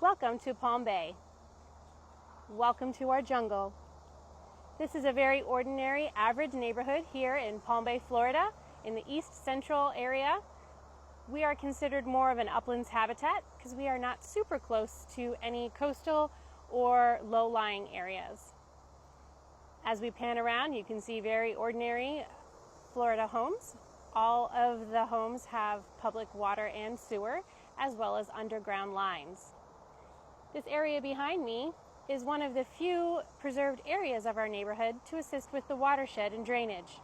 Welcome to Palm Bay. Welcome to our jungle. This is a very ordinary, average neighborhood here in Palm Bay, Florida, in the east central area. We are considered more of an uplands habitat because we are not super close to any coastal or low-lying areas. As we pan around, you can see very ordinary Florida homes. All of the homes have public water and sewer, as well as underground lines. This area behind me is one of the few preserved areas of our neighborhood to assist with the watershed and drainage.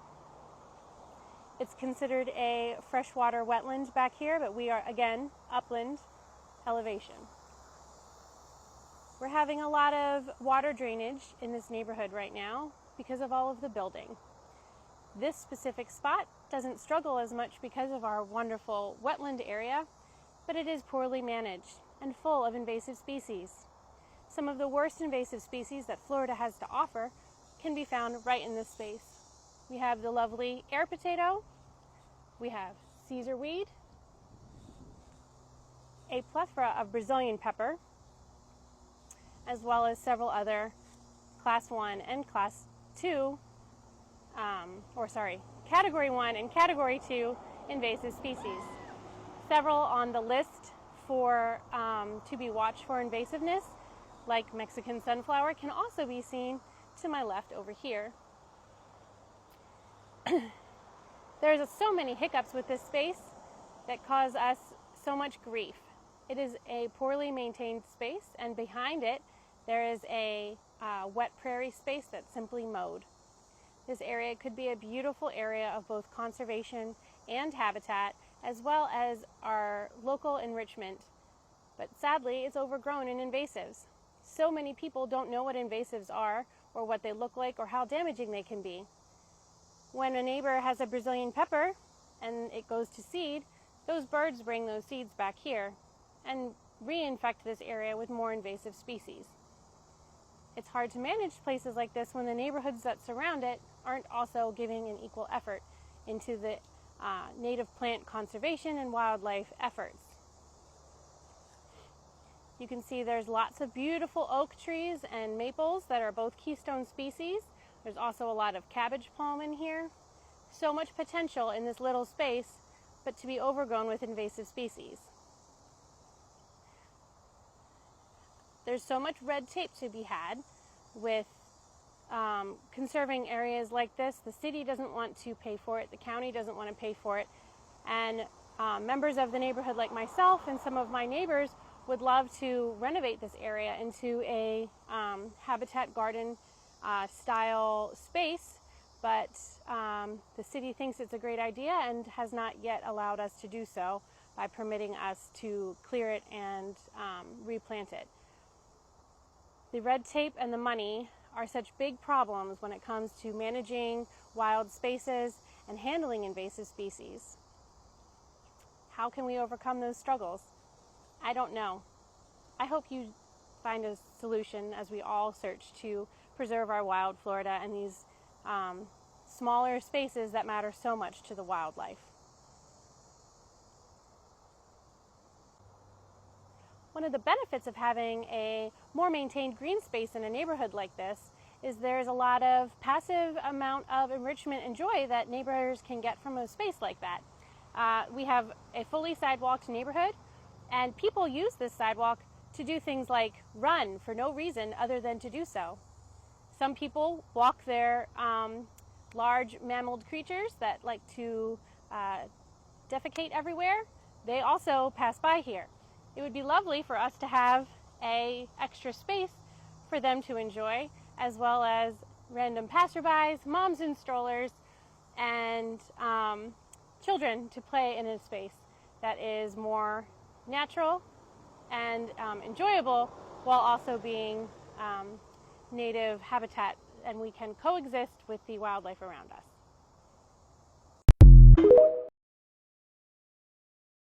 It's considered a freshwater wetland back here, but we are, again, upland elevation. We're having a lot of water drainage in this neighborhood right now because of all of the building. This specific spot doesn't struggle as much because of our wonderful wetland area, but it is poorly managed and full of invasive species. Some of the worst invasive species that Florida has to offer can be found right in this space. We have the lovely air potato, we have Caesar weed, a plethora of Brazilian pepper, as well as several other Class 1 and Class 2, Category 1 and Category 2 invasive species. Several on the list for to be watched for invasiveness, like Mexican sunflower, can also be seen to my left over here. There's so many hiccups with this space that cause us so much grief. It is a poorly maintained space, and behind it there is a wet prairie space that's simply mowed. This area could be a beautiful area of both conservation and habitat, as well as our local enrichment, but sadly it's overgrown in invasives. So many people don't know what invasives are, or what they look like, or how damaging they can be. When a neighbor has a Brazilian pepper and it goes to seed, those birds bring those seeds back here and reinfect this area with more invasive species. It's hard to manage places like this when the neighborhoods that surround it aren't also giving an equal effort into the native plant conservation and wildlife efforts. You can see there's lots of beautiful oak trees and maples that are both keystone species. There's also a lot of cabbage palm in here. So much potential in this little space, but to be overgrown with invasive species. There's so much red tape to be had with conserving areas like this. The city doesn't want to pay for it. The county doesn't want to pay for it. And members of the neighborhood like myself and some of my neighbors would love to renovate this area into a habitat garden style space, but the city thinks it's a great idea and has not yet allowed us to do so by permitting us to clear it and replant it. The red tape and the money are such big problems when it comes to managing wild spaces and handling invasive species. How can we overcome those struggles? I don't know. I hope you find a solution as we all search to preserve our wild Florida and these smaller spaces that matter so much to the wildlife. One of the benefits of having a more maintained green space in a neighborhood like this is there's a lot of passive amount of enrichment and joy that neighbors can get from a space like that. We have a fully sidewalked neighborhood, and people use this sidewalk to do things like run for no reason other than to do so. Some people walk their large mammaled creatures that like to defecate everywhere. They also pass by here. It would be lovely for us to have an extra space for them to enjoy, as well as random passerbys, moms in strollers, and children to play in a space that is more natural and enjoyable, while also being native habitat, and we can coexist with the wildlife around us.